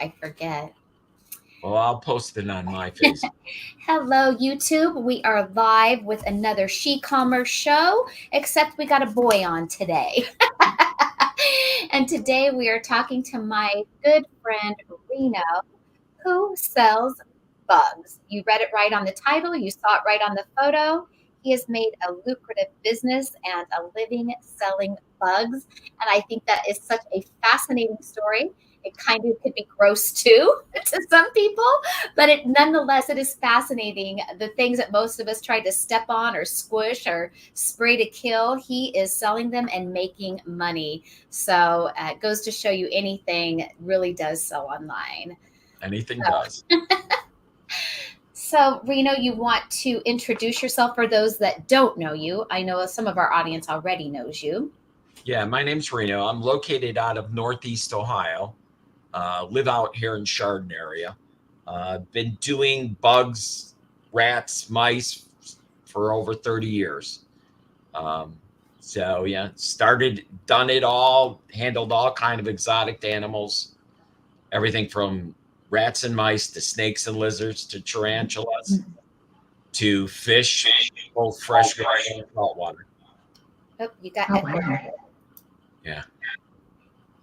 I forget. Well, I'll post it on my Facebook. Hello, YouTube. We are live with another SheCommerce Show, except we got a boy on today. And today we are talking to my good friend, Reno, who sells bugs. You read it right on the title. You saw it right on the photo. He has made a lucrative business and a living selling bugs. And I think that is such a fascinating story. It kind of could be gross too to some people, but nonetheless, it is fascinating. The things that most of us try to step on or squish or spray to kill, he is selling them and making money. So it goes to show you anything really does sell online. Anything does. So, Reno, you want to introduce yourself for those that don't know you. I know some of our audience already knows you. Yeah, my name's Reno. I'm located out of Northeast Ohio. Live out here in Chardon area. Been doing bugs, rats, mice for over 30 years. So yeah, done it all, handled all kind of exotic animals, everything from rats and mice to snakes and lizards to tarantulas to fish, both freshwater and saltwater. Oh, you got Oh, it. wow. Yeah.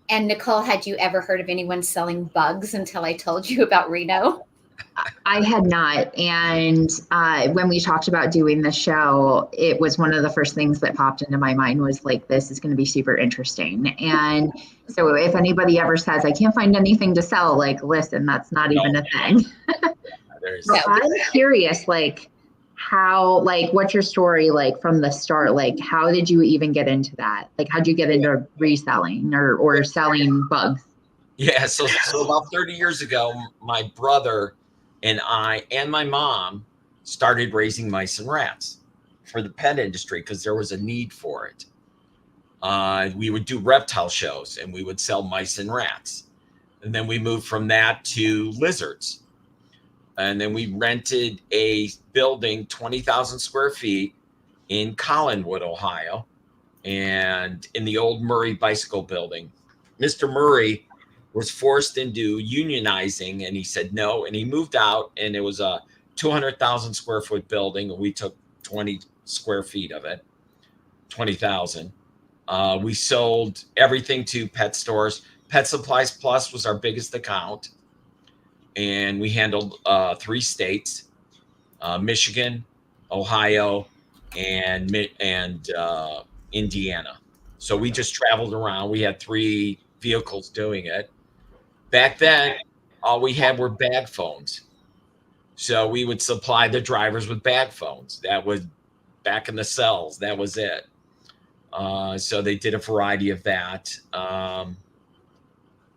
And Nicole, had you ever heard of anyone selling bugs until I told you about Reno? I had not. And when we talked about doing the show, it was one of the first things that popped into my mind was like, this is going to be super interesting. And so if anybody ever says, I can't find anything to sell, like, listen, that's not even a thing. So I'm curious, like, how, like, what's your story like from the start? Like, how did you even get into that? Like, how'd you get into reselling or selling bugs? Yeah, so about 30 years ago, my brother and I and my mom started raising mice and rats for the pet industry because there was a need for it. We would do reptile shows and we would sell mice and rats. And then we moved from that to lizards. And then we rented a building, 20,000 square feet in Collinwood, Ohio, and in the old Murray Bicycle Building. Mr. Murray was forced into unionizing and he said no, and he moved out, and it was a 200,000 square foot building, and we took 20 square feet of it, 20,000. We sold everything to pet stores. Pet Supplies Plus was our biggest account, and we handled 3 states, Michigan, Ohio, and Indiana. So we just traveled around. We had 3 vehicles doing it. Back then, all we had were bag phones. So we would supply the drivers with bag phones. That was back in the cells. That was it. So they did a variety of that.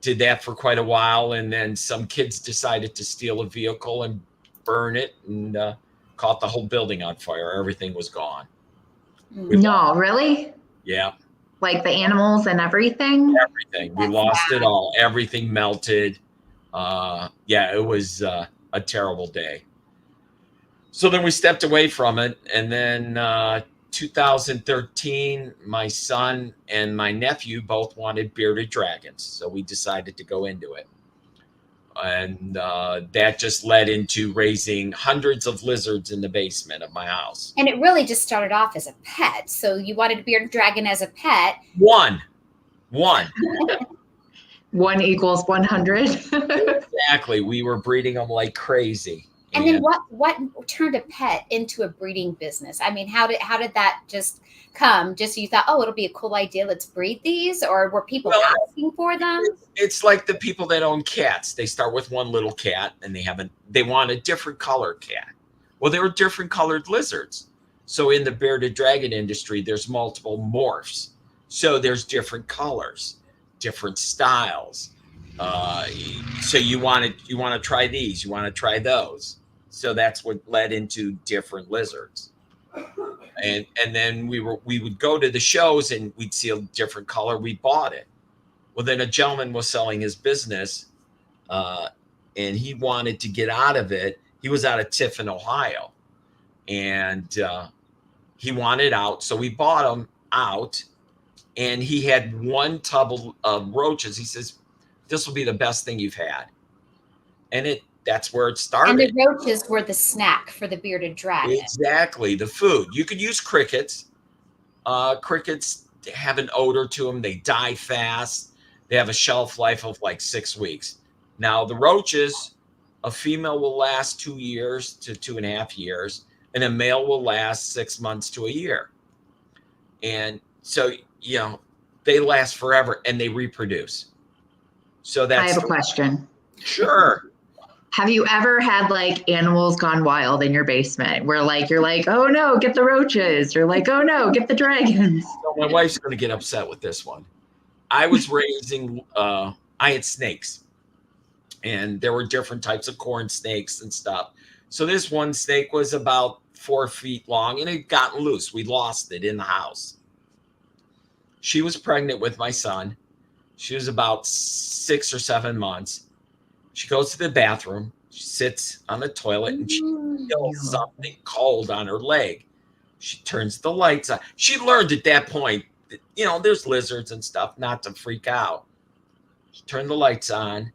Did that for quite a while. And then some kids decided to steal a vehicle and burn it and caught the whole building on fire. Everything was gone. No, really? Yeah. Like the animals and everything? Everything. We lost it all. Everything melted. Yeah, it was a terrible day. So then we stepped away from it. And then 2013, my son and my nephew both wanted bearded dragons. So we decided to go into it. And that just led into raising hundreds of lizards in the basement of my house. And it really just started off as a pet. So you wanted a bearded dragon as a pet. One. 1 equals 100. Exactly. We were breeding them like crazy. And then what turned a pet into a breeding business? I mean, how did that just come? Just so you thought, oh, it'll be a cool idea, let's breed these? Or were people asking for them? It's like the people that own cats. They start with one little cat and they want a different color cat. Well, there were different colored lizards. So in the bearded dragon industry, there's multiple morphs. So there's different colors, different styles. So you want to try these, you want to try those. So that's what led into different lizards. And then we would go to the shows and we'd see a different color. We bought it. Well, then a gentleman was selling his business, and he wanted to get out of it. He was out of Tiffin, Ohio, and he wanted out. So we bought him out, and he had 1 tub of roaches. He says, "This will be the best thing you've had." and that's where it And started. the roaches were the snack for the bearded dragon. Exactly, the food. You could use crickets. Crickets have an odor to them. They die fast. They have a shelf life of like 6 weeks. Now, the roaches, a female will last 2 years to 2.5 years, and a male will last 6 months to a year. And so, they last forever and they reproduce. So I have a question. Sure. Have you ever had like animals gone wild in your basement where like you're like, oh no, get the roaches, or like, oh no, get the dragons? So my wife's going to get upset with this one. I was raising, I had snakes, and there were different types of corn snakes and stuff. So this one snake was about 4 feet long, and it had gotten loose. We lost it in the house. She was pregnant with my son. She was about 6 or 7 months. She goes to the bathroom. She sits on the toilet, and she feels something cold on her leg. She turns the lights on. She learned at that point that, there's lizards and stuff, not to freak out. She turned the lights on,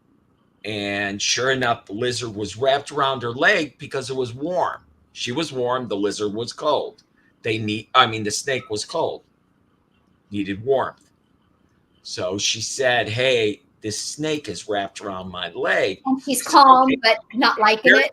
and sure enough, the lizard was wrapped around her leg because it was warm. She was warm. The lizard was cold. The snake was cold. Needed warmth. So she said, hey, this snake is wrapped around my leg. And she's calm, but not liking it.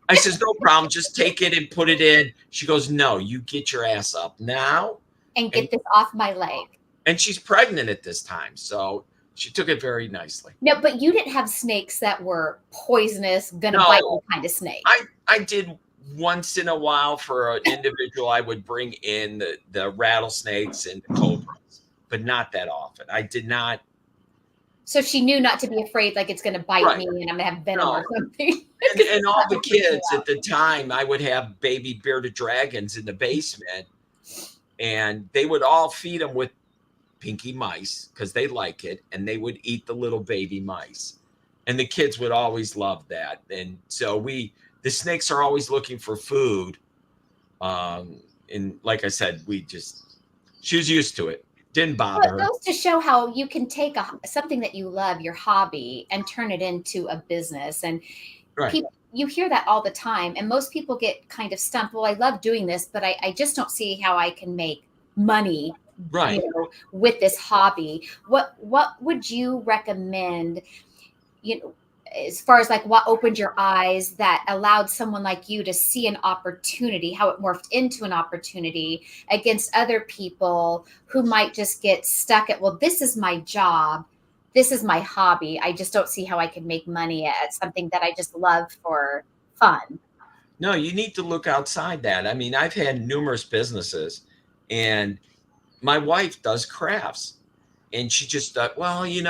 I says, no problem. Just take it and put it in. She goes, no, you get your ass up now. And get this off my leg. And she's pregnant at this time. So she took it very nicely. No, but you didn't have snakes that were poisonous, gonna bite you kind of snake. I did once in a while for an individual. I would bring in the rattlesnakes and the cobras, but not that often. I did not. So she knew not to be afraid, like it's going to bite me and I'm going to have venom or something. And all the kids at the time, I would have baby bearded dragons in the basement, and they would all feed them with pinky mice because they like it, and they would eat the little baby mice. And the kids would always love that. And so the snakes are always looking for food. And like I said, she was used to it. Didn't bother her. It goes to show how you can take something that you love, your hobby, and turn it into a business. And you hear that all the time. And most people get kind of stumped. Well, I love doing this, but I just don't see how I can make money with this hobby. What would you recommend, as far as like what opened your eyes that allowed someone like you to see an opportunity, how it morphed into an opportunity against other people who might just get stuck at, well, this is my job. This is my hobby. I just don't see how I can make money at something that I just love for fun. No, you need to look outside that. I mean, I've had numerous businesses, and my wife does crafts, and she just thought, well, and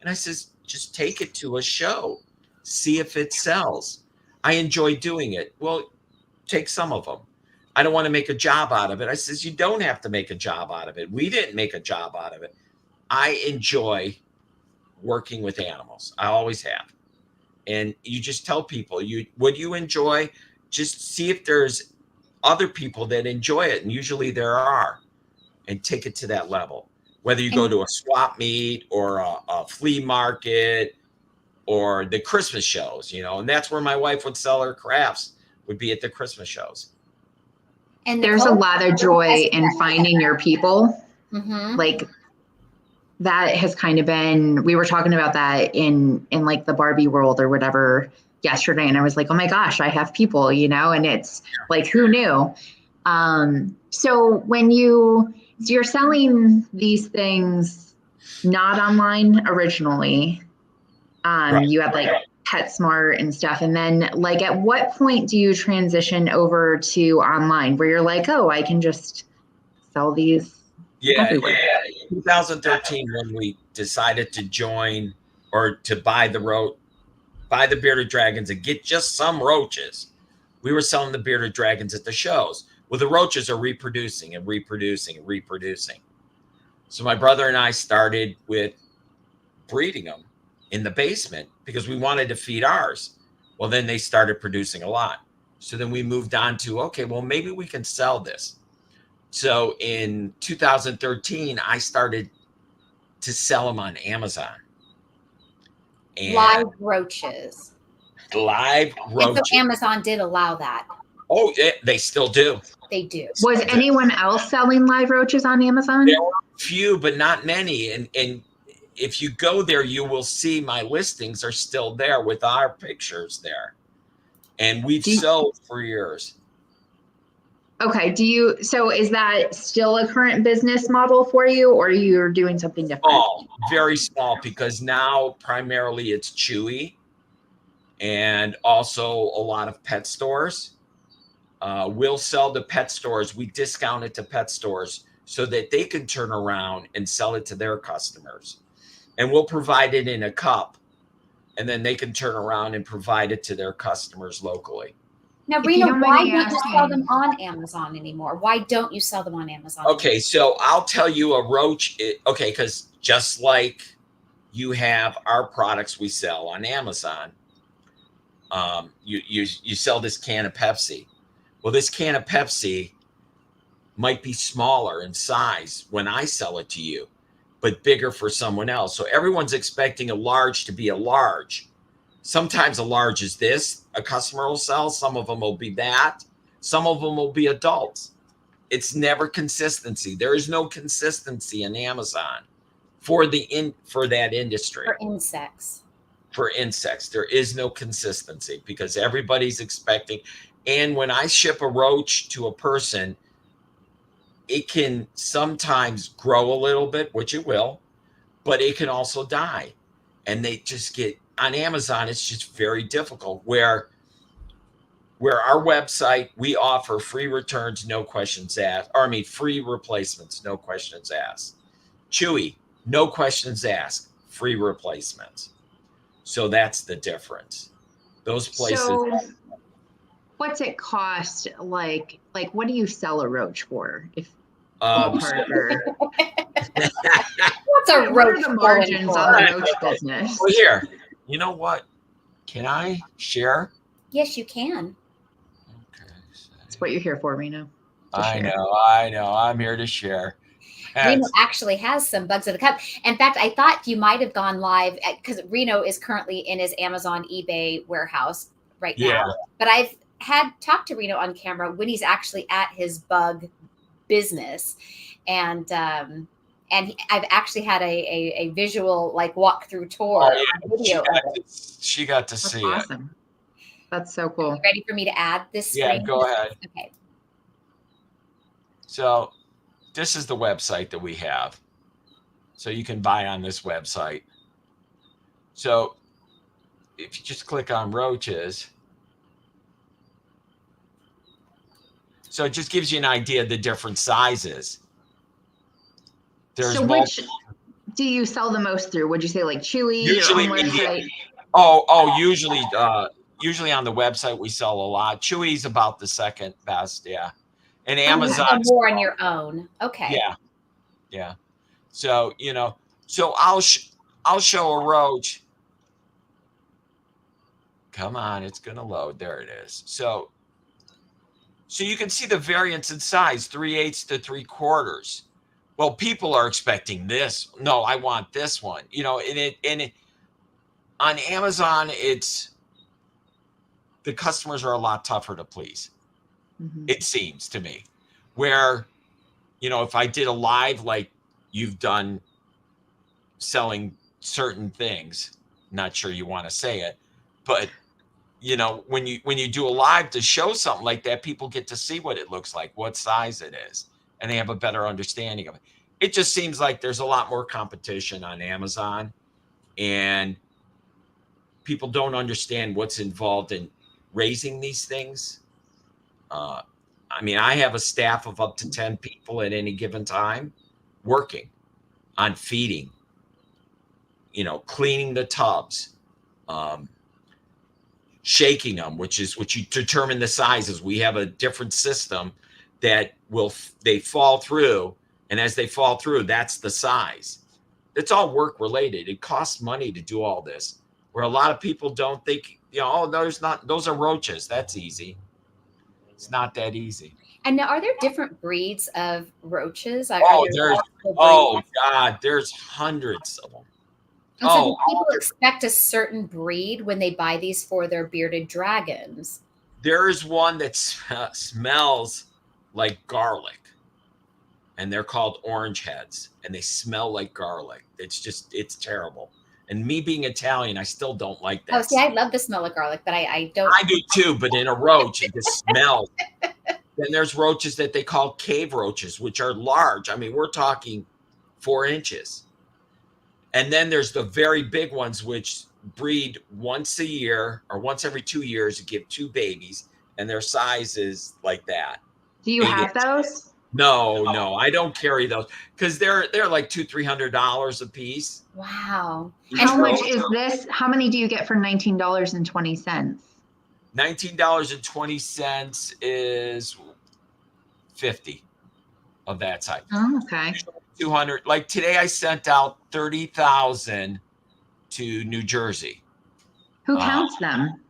I says, just take it to a show. See if it sells. I enjoy doing it. Well, take some of them. I don't want to make a job out of it. I says, you don't have to make a job out of it. We didn't make a job out of it. I enjoy working with animals. I always have. And you just tell people, what you enjoy, just see if there's other people that enjoy it. And usually there are. And take it to that level. Whether you go to a swap meet or a flea market, or the Christmas shows, and that's where my wife would sell her crafts, would be at the Christmas shows. And there's a lot of joy in finding your people. Mm-hmm. Like that has kind of been, we were talking about that in like the Barbie world or whatever yesterday. And I was like, oh my gosh, I have people, and it's like, who knew? So when you're selling these things, not online originally, you had like PetSmart and stuff. And then like, at what point do you transition over to online where you're like, oh, I can just sell these? Everywhere? 2013, when we decided to join or to buy the bearded dragons and get just some roaches, we were selling the bearded dragons at the shows. Well, the roaches are reproducing and reproducing and reproducing. So my brother and I started with breeding them in the basement because we wanted to feed ours. Well, then they started producing a lot. So then we moved on to, okay, well, maybe we can sell this. So in 2013, I started to sell them on Amazon. And live roaches. Live And so roaches. Amazon did allow that. Oh, they still do. They do. Was anyone else selling live roaches on Amazon? There were a few, but not many. And if you go there, you will see my listings are still there with our pictures there. And we've sold for years. Okay. So is that still a current business model for you, or you're doing something different? Small, very small, because now primarily it's Chewy and also a lot of pet stores. We'll sell to pet stores. We discount it to pet stores so that they can turn around and sell it to their customers. And we'll provide it in a cup, and then they can turn around and provide it to their customers locally. Now, Reno, why don't you sell them on Amazon anymore? Why don't you sell them on Amazon? Okay, so I'll tell you a roach. Okay, because just like you have our products we sell on Amazon, you sell this can of Pepsi. Well, this can of Pepsi might be smaller in size when I sell it to you, but bigger for someone else. So everyone's expecting a large to be a large. Sometimes a large is this, a customer will sell. Some of them will be that. Some of them will be adults. It's never consistency. There is no consistency in Amazon for that industry. For insects. For insects, there is no consistency because everybody's expecting. And when I ship a roach to a person, it can sometimes grow a little bit, which it will, but it can also die. And they just get, on Amazon, it's just very difficult. Where our website, we offer free returns, no questions asked. Free replacements, no questions asked. Chewy, no questions asked, free replacements. So that's the difference. Those places. So what's it cost? Like what do you sell a roach for? If What's a roach? What are the margins on the roach business? Well, here, you know what? Can I share? Yes, you can. Okay. That's what you're here for, Reno. I know. I'm here to share. Reno actually has some bugs in the cup. In fact, I thought you might have gone live because Reno is currently in his Amazon eBay warehouse right now. But I've had talked to Reno on camera when he's actually at his bug business. And I've actually had a visual walkthrough tour video. She got to see awesome. That's so cool. Are you ready for me to add this screen? Yeah, go ahead. Okay. So this is the website that we have. So you can buy on this website. So if you just click on roaches, so it just gives you an idea of the different sizes. So which do you sell the most through? Would you say Chewy? Usually, usually on the website we sell a lot. Chewy's about the second best, yeah. And Amazon more on your own. Okay. Yeah. So I'll show a roach. Come on, it's gonna load. There it is. So you can see the variance in size, 3/8 to 3/4. Well, people are expecting this. No, I want this one. And on Amazon, the customers are a lot tougher to please. Mm-hmm. It seems to me, where, if I did a live like you've done selling certain things, not sure you want to say it, but when you do a live to show something like that, people get to see what it looks like, what size it is, and they have a better understanding of it. It just seems like there's a lot more competition on Amazon, and people don't understand what's involved in raising these things. I have a staff of up to 10 people at any given time working on feeding, cleaning the tubs, shaking them, which you determine the sizes. We have a different system that they fall through, and as they fall through, that's the size. It's all work related. It costs money to do all this, where a lot of people don't think, those are roaches. That's easy. It's not that easy. And now, are there different breeds of roaches? God, there's hundreds of them. And so do people expect a certain breed when they buy these for their bearded dragons? There is one that smells like garlic, and they're called orange heads, and they smell like garlic. It's terrible. And me being Italian, I still don't like that. Oh, see, I love the smell of garlic, but I don't. I do too, but in a roach, it just smells. Then there's roaches that they call cave roaches, which are large. I mean, we're talking 4 inches. And then there's the very big ones, which breed once a year or once every 2 years to give 2 babies, and their size is like that. Do you have those? No, I don't carry those because they're like $200-$300 a piece. Wow. How much is this? How many do you get for $19.20? $19.20 is 50 of that size. Oh, okay. 200. Like today, I sent out 30,000 to New Jersey. Who counts them?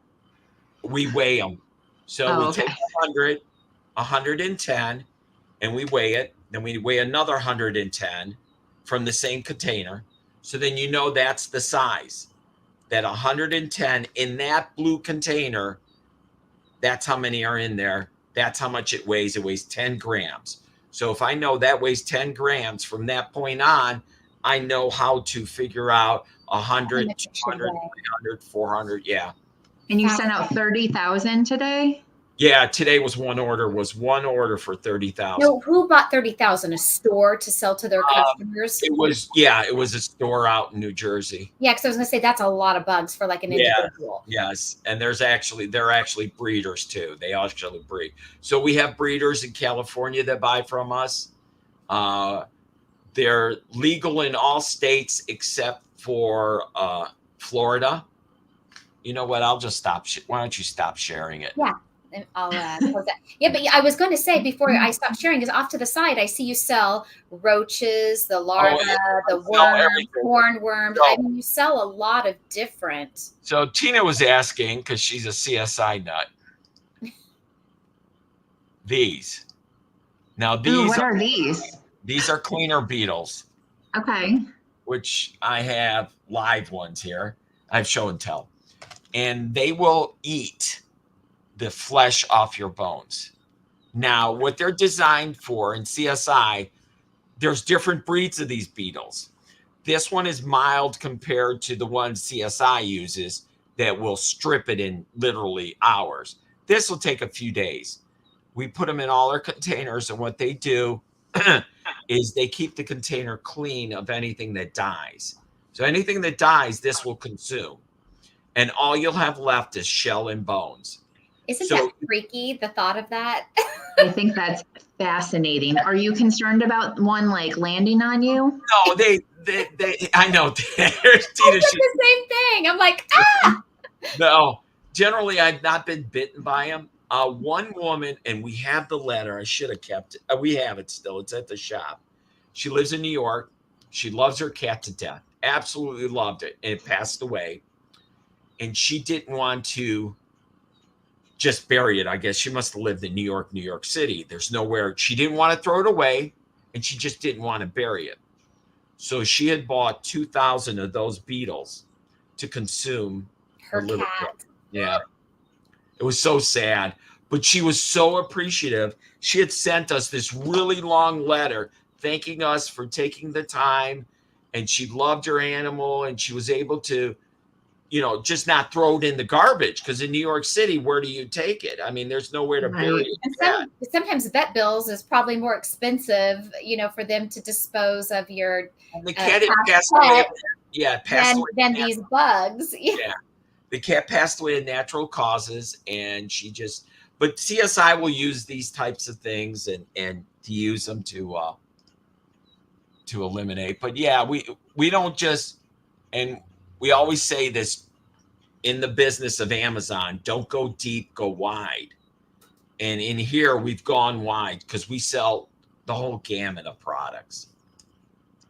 We weigh them. So we take 100, 110, and we weigh it. Then we weigh another 110 from the same container. So then you know that's the size. That 110 in that blue container, that's how many are in there. That's how much it weighs. It weighs 10 grams. So if I know that weighs 10 grams from that point on, I know how to figure out 100, 200, 300, 400. Yeah. And you sent out 30,000 today? Yeah, today was one order for 30,000. No, who bought 30,000? A store to sell to their customers? It was a store out in New Jersey. Yeah, because I was gonna say that's a lot of bugs for like an individual. Yes, and they're actually breeders too. They actually breed. So we have breeders in California that buy from us. They're legal in all states except for Florida. You know what? I'll just stop. Why don't you stop sharing it? Yeah. And I'll close that. Yeah, but I was going to say before I stop sharing is off to the side. I see you sell roaches, the larvae, the worms, hornworms. I mean, you sell a lot of different. So Tina was asking because she's a CSI nut. These. Now these. What are these? These are cleaner beetles. Okay. Which I have live ones here. I have show and tell, and they will eat the flesh off your bones. Now, what they're designed for in CSI, there's different breeds of these beetles. This one is mild compared to the one CSI uses that will strip it in literally hours. This will take a few days. We put them in all our containers, and what they do is they keep the container clean of anything that dies. So anything that dies, this will consume. And all you'll have left is shell and bones. Isn't that freaky, the thought of that? I think that's fascinating. Are you concerned about one like landing on you? No, they I know. I did the same thing. I'm like, ah! No, generally I've not been bitten by them. One woman, and we have the letter. I should have kept it. We have it still. It's at the shop. She lives in New York. She loves her cat to death. Absolutely loved it. And it passed away. And she didn't want to just bury it. I guess she must have lived in New York City. There's nowhere. She didn't want to throw it away, and she just didn't want to bury it. So she had bought 2,000 of those beetles to consume her little cat. Yeah. It was so sad, but she was so appreciative. She had sent us this really long letter thanking us for taking the time, and she loved her animal, and she was able to, just not throw it in the garbage, because in New York City, where do you take it? I mean, there's nowhere to bury it. And sometimes vet bills is probably more expensive, for them to dispose of your the cat passed away. Yeah, than these bugs. Yeah. The cat passed away of natural causes, and but CSI will use these types of things and to use them to eliminate. But yeah, we don't just, and we always say this in the business of Amazon, don't go deep, go wide. And in here, we've gone wide because we sell the whole gamut of products.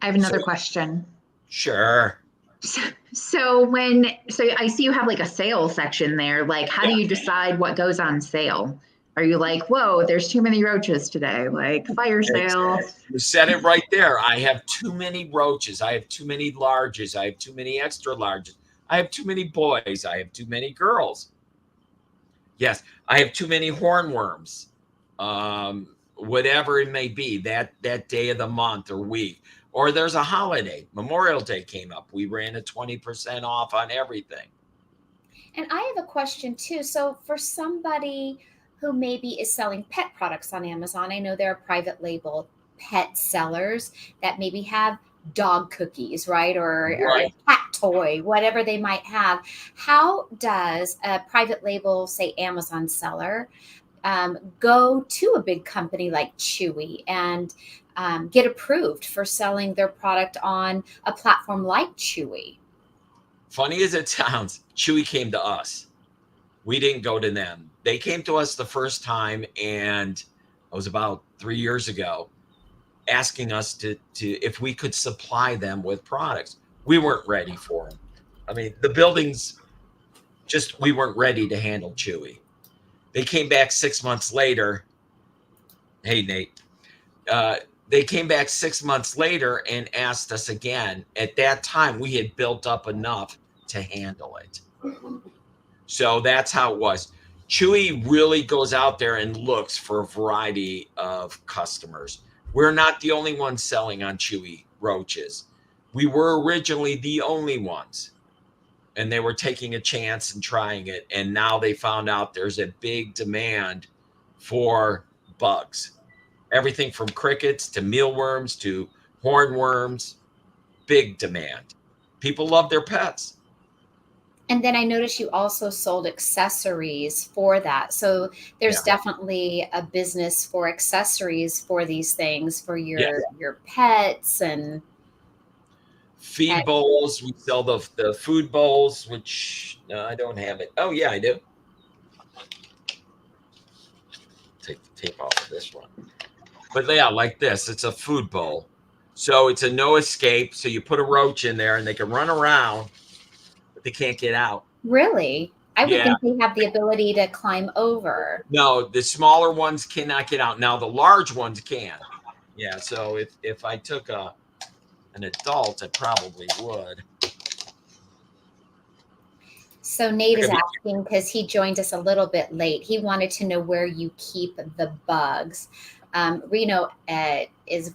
I have another question. Sure. So I see you have like a sales section there. Like, how do you decide what goes on sale? Are you like, whoa, there's too many roaches today, like fire sale? You said it right there. I have too many roaches. I have too many larges. I have too many extra larges. I have too many boys. I have too many girls. Yes, I have too many hornworms. Whatever it may be, that day of the month or week. Or there's a holiday. Memorial Day came up. We ran a 20% off on everything. And I have a question too. So for somebody who maybe is selling pet products on Amazon, I know there are private label pet sellers that maybe have dog cookies, right? Or a cat toy, whatever they might have. How does a private label, say Amazon seller, go to a big company like Chewy and get approved for selling their product on a platform like Chewy? Funny as it sounds, Chewy came to us. We didn't go to them. They came to us the first time, and it was about 3 years ago, asking us to if we could supply them with products. We weren't ready for them. I mean, the buildings we weren't ready to handle Chewy. They came back 6 months later. Hey, Nate. They came back 6 months later and asked us again. At that time, we had built up enough to handle it. So that's how it was. Chewy really goes out there and looks for a variety of customers. We're not the only ones selling on Chewy roaches. We were originally the only ones, and they were taking a chance and trying it. And now they found out there's a big demand for bugs. Everything from crickets to mealworms to hornworms, big demand. People love their pets. And then I noticed you also sold accessories for that. So there's definitely a business for accessories for these things for your pets and feed bowls. We sell the food bowls, which no, I don't have it. Oh yeah, I do. Take the tape off of this one. But yeah, like this, it's a food bowl. So it's a no escape. So you put a roach in there and they can run around, but they can't get out. Really? I would think they have the ability to climb over. No, the smaller ones cannot get out. Now the large ones can. Yeah, so if I took an adult, I probably would. So Nate is asking, because he joined us a little bit late, he wanted to know where you keep the bugs. Reno is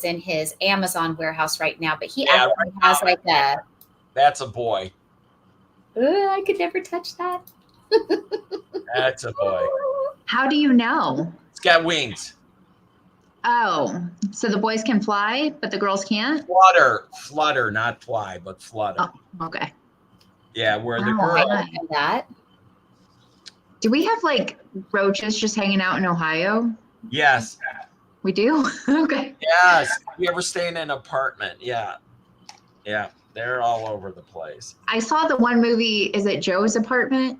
in his Amazon warehouse right now, but he actually has like a... That's a boy. I could never touch that. That's a boy. How do you know? It's got wings. Oh, so the boys can fly, but the girls can't? Flutter, not fly, but flutter. Oh, okay. Yeah, where the I didn't know that. Do we have like roaches just hanging out in Ohio? Yes. We do? Okay. Yes. You ever stay in an apartment? Yeah. Yeah. They're all over the place. I saw the one movie, is it Joe's Apartment?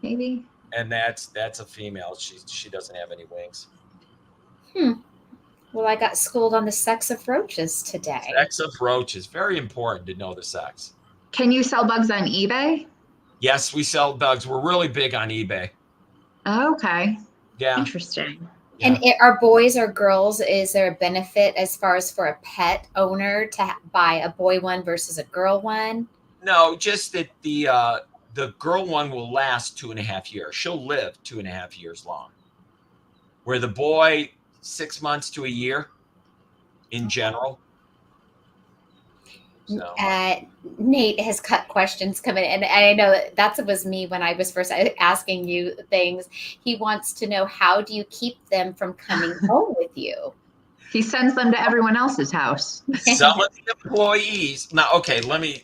Maybe? And that's a female. She doesn't have any wings. Well, I got schooled on the sex of roaches today. Sex of roaches. Very important to know the sex. Can you sell bugs on eBay? Yes, we sell bugs. We're really big on eBay. Oh, okay. Yeah. Interesting. Yeah. And are boys or girls, is there a benefit as far as for a pet owner to buy a boy one versus a girl one? No, just that the girl one will last 2.5 years. She'll live 2.5 years long. Where the boy, 6 months to a year in general. So. Nate has got questions coming in, and I know that was me when I was first asking you things. He wants to know, how do you keep them from coming home with you? He sends them to everyone else's house. Some of the employees. Now, okay,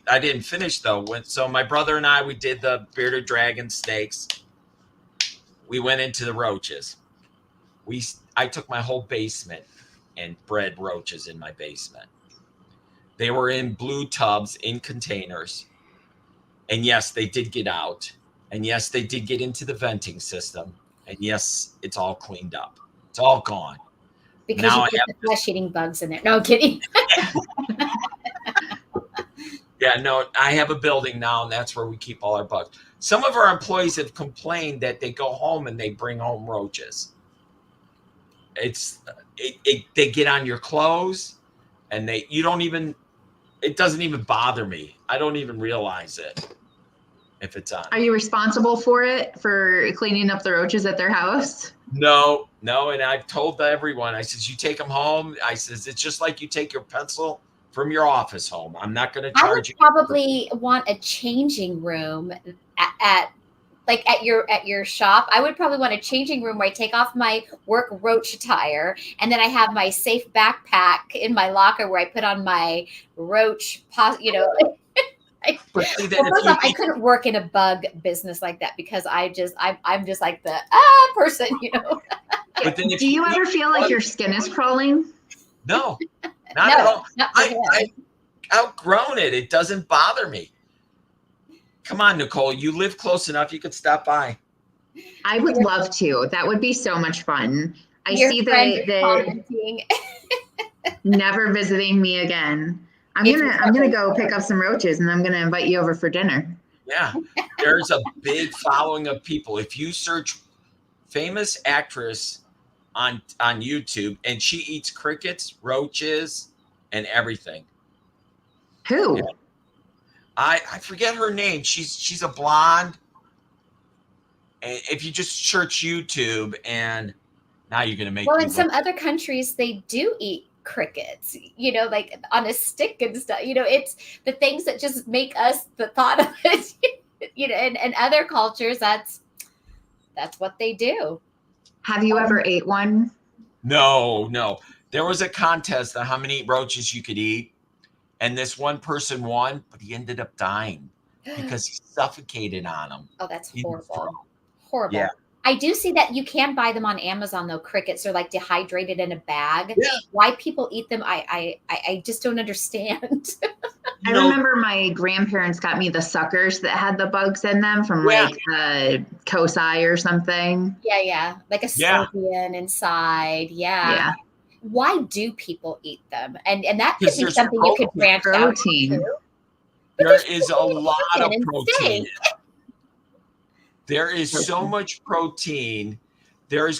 I didn't finish though. So my brother and we did the bearded dragon steaks. We went into the roaches. I took my whole basement and bred roaches in my basement. They were in blue tubs in containers. And yes, they did get out. And yes, they did get into the venting system. And yes, it's all cleaned up. It's all gone. Because now you put the flesh-eating bugs in there. No, I'm kidding. Yeah, no, I have a building now, and that's where we keep all our bugs. Some of our employees have complained that they go home and they bring home roaches. They get on your clothes, and it doesn't even bother me. I don't even realize it if it's on. Are you responsible for cleaning up the roaches at their house? No, and I've told everyone, I says, you take them home. I says, it's just like you take your pencil from your office home. I'm not going to I would charge you. probably want a changing room at your shop. I would probably want a changing room where I take off my work roach attire, and then I have my safe backpack in my locker where I put on my roach, But see, well, first off, I couldn't work in a bug business like that because I'm just like the person, But then Do you ever feel like your skin is crawling? No, not at all. not for him. I outgrown it. It doesn't bother me. Come on, Nicole. You live close enough. You could stop by. I would love to. That would be so much fun. I Your see friend is the commenting. never visiting me again. I'm It's gonna go pick up some roaches, and I'm gonna invite you over for dinner. Yeah, there's a big following of people. If you search famous actress on YouTube, and she eats crickets, roaches, and everything. Who? Yeah. I forget her name. She's a blonde. And if you just search YouTube, and now you're gonna make Well, me in some other countries, they do eat crickets, like on a stick and stuff. It's the things that just make us the thought of it. And other cultures, that's what they do. Have you ever ate one? No. There was a contest on how many roaches you could eat, and this one person won, but he ended up dying because he suffocated on them. Oh, that's horrible. Horrible. Yeah. I do see that you can buy them on Amazon though. Crickets are like dehydrated in a bag. Yeah. Why people eat them, I just don't understand. I remember my grandparents got me the suckers that had the bugs in them from like Kosai or something. Yeah. Like a scorpion inside. Yeah. Why do people eat them? And that could be something you could branch out to. There is a lot of protein. There is so much protein. They're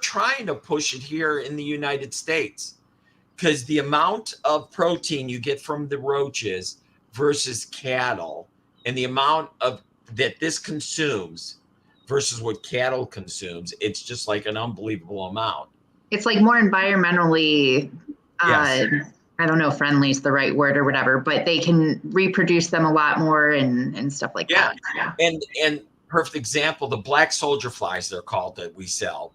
trying to push it here in the United States because the amount of protein you get from the roaches versus cattle, and the amount of that this consumes versus what cattle consumes, it's just like an unbelievable amount. It's like more environmentally, I don't know if friendly is the right word or whatever, but they can reproduce them a lot more and stuff like that. Yeah. And perfect example, the black soldier flies, they're called, that we sell,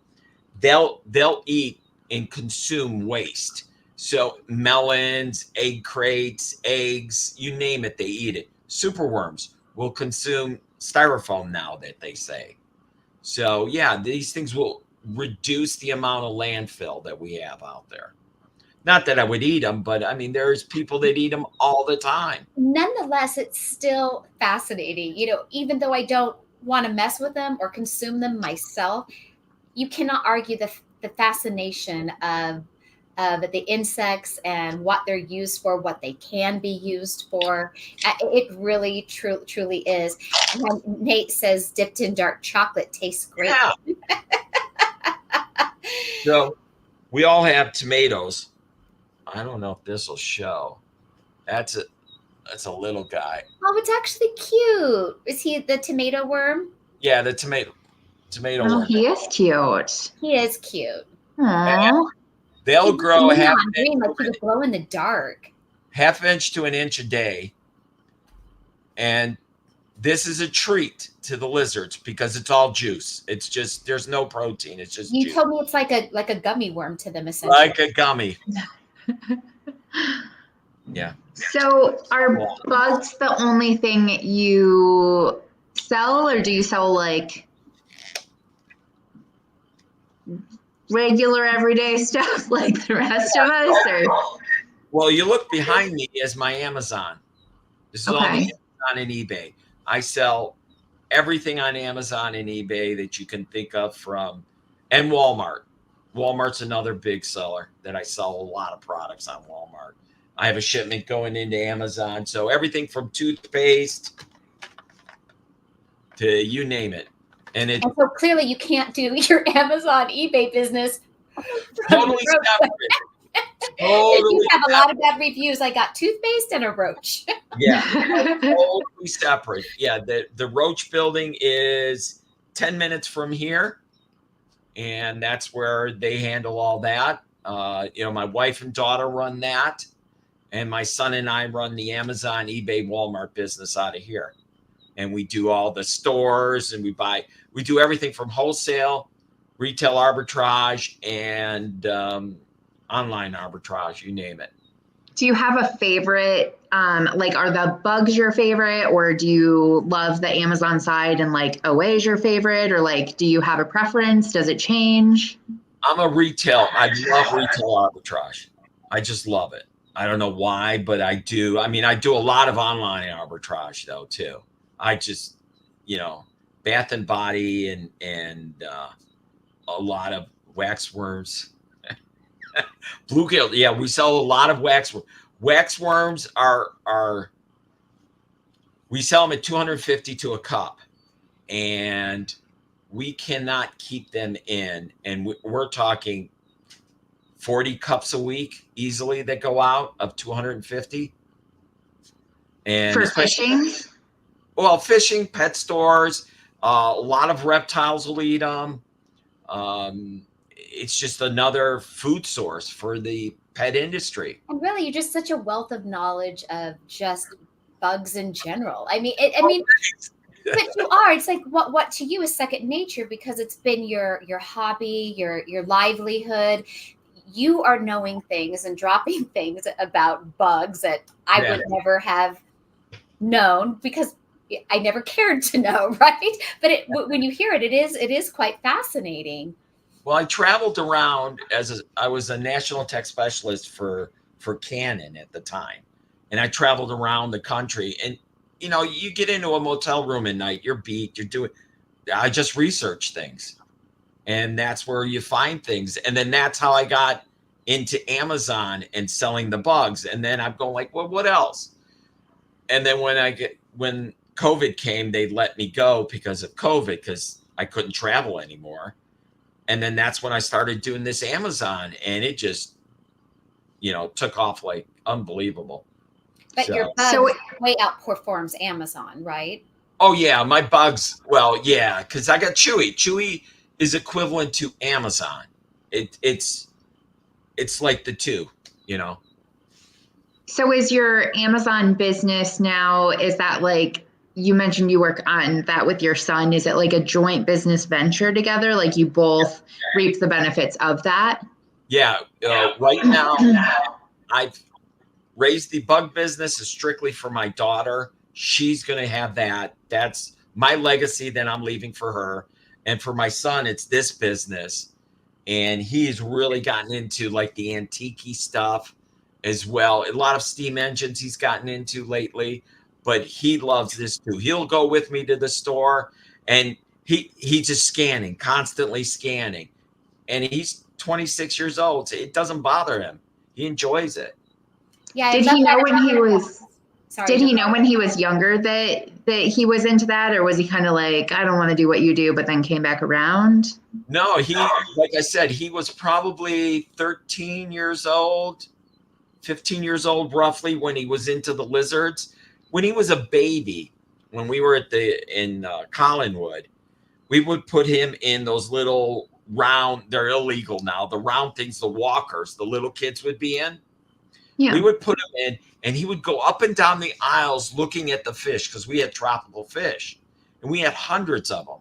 they'll eat and consume waste. So melons, egg crates, eggs, you name it, they eat it. Superworms will consume styrofoam now, that they say. So these things will reduce the amount of landfill that we have out there. Not that I would eat them, but I mean, there's people that eat them all the time. Nonetheless, it's still fascinating. Even though I don't want to mess with them or consume them myself, you cannot argue the fascination of the insects and what they're used for, what they can be used for. It really, truly is. And Nate says dipped in dark chocolate tastes great. Yeah. So we all have tomatoes. I don't know if this will show. That's a little guy. Oh, it's actually cute. Is he the tomato worm? Yeah, the tomato worm. He is cute. He is cute. Aww. They'll grow green, like he would glow in the dark. Half inch to an inch a day. And this is a treat to the lizards because it's all juice. It's just, there's no protein. It's just you juice. told me it's like a gummy worm to them, essentially. Like a gummy. Yeah. So are bugs the only thing you sell, or do you sell like regular everyday stuff like the rest of us? Or? Well, you look behind me as my Amazon. This is all the Amazon and eBay. I sell everything on Amazon and eBay that you can think of and Walmart. Walmart's another big seller that I sell a lot of products on Walmart. I have a shipment going into Amazon. So everything from toothpaste to you name it. And so clearly you can't do your Amazon eBay business totally separate. Totally you have a lot of bad reviews. I got toothpaste and a roach. Yeah, totally separate. Yeah, the Roach building is 10 minutes from here, and that's where they handle all that. My wife and daughter run that, and my son and I run the Amazon, eBay, Walmart business out of here. And we do all the stores, and we do everything from wholesale, retail arbitrage, and online arbitrage, you name it. Do you have a favorite, like are the bugs your favorite, or do you love the Amazon side and like OA is your favorite, or like, do you have a preference? Does it change? I love retail arbitrage. I just love it. I don't know why, but I do. I mean, I do a lot of online arbitrage though, too. I just, Bath and Body and a lot of waxworms. Bluegill, yeah, we sell a lot of waxworms. Waxworms are we sell them at $250 to a cup, and we cannot keep them in. And we're talking 40 cups a week easily that go out of 250. And for fishing? Well, fishing, pet stores, a lot of reptiles will eat them. It's just another food source for the pet industry. And really, you're just such a wealth of knowledge of just bugs in general. I mean, but you are. It's like what to you is second nature because it's been your hobby, your livelihood. You are knowing things and dropping things about bugs that I would never have known because I never cared to know, right? But when you hear it, it is quite fascinating. Well, I traveled around I was a national tech specialist for Canon at the time. And I traveled around the country, and, you get into a motel room at night, you're beat, I just research things, and that's where you find things. And then that's how I got into Amazon and selling the bugs. And then I'm going like, well, what else? And then when COVID came, they let me go because of COVID, because I couldn't travel anymore. And then that's when I started doing this Amazon, and it just, took off like unbelievable. But your bugs way outperforms Amazon, right? Oh yeah, my bugs. Well, yeah, because I got Chewy. Chewy is equivalent to Amazon. It's like the two, So is your Amazon business now, is that like, you mentioned you work on that with your son. Is it like a joint business venture together? Like you both reap the benefits of that? Yeah. Right now, I've raised the bug business is strictly for my daughter. She's going to have that. That's my legacy that I'm leaving for her. And for my son, it's this business. And he's really gotten into like the antique stuff as well. A lot of steam engines he's gotten into lately. But he loves this too. He'll go with me to the store, and he's just constantly scanning. And he's 26 years old. So it doesn't bother him. He enjoys it. Yeah. Did he know when he was younger that he was into that, or was he kind of like, I don't want to do what you do, but then came back around? No, like I said, he was probably 13 years old, 15 years old, roughly, when he was into the lizards. When he was a baby, when we were in Collinwood, we would put him in those little round, they're illegal now, the round things, the walkers, the little kids would be in. Yeah. We would put him in, and he would go up and down the aisles looking at the fish, because we had tropical fish, and we had hundreds of them.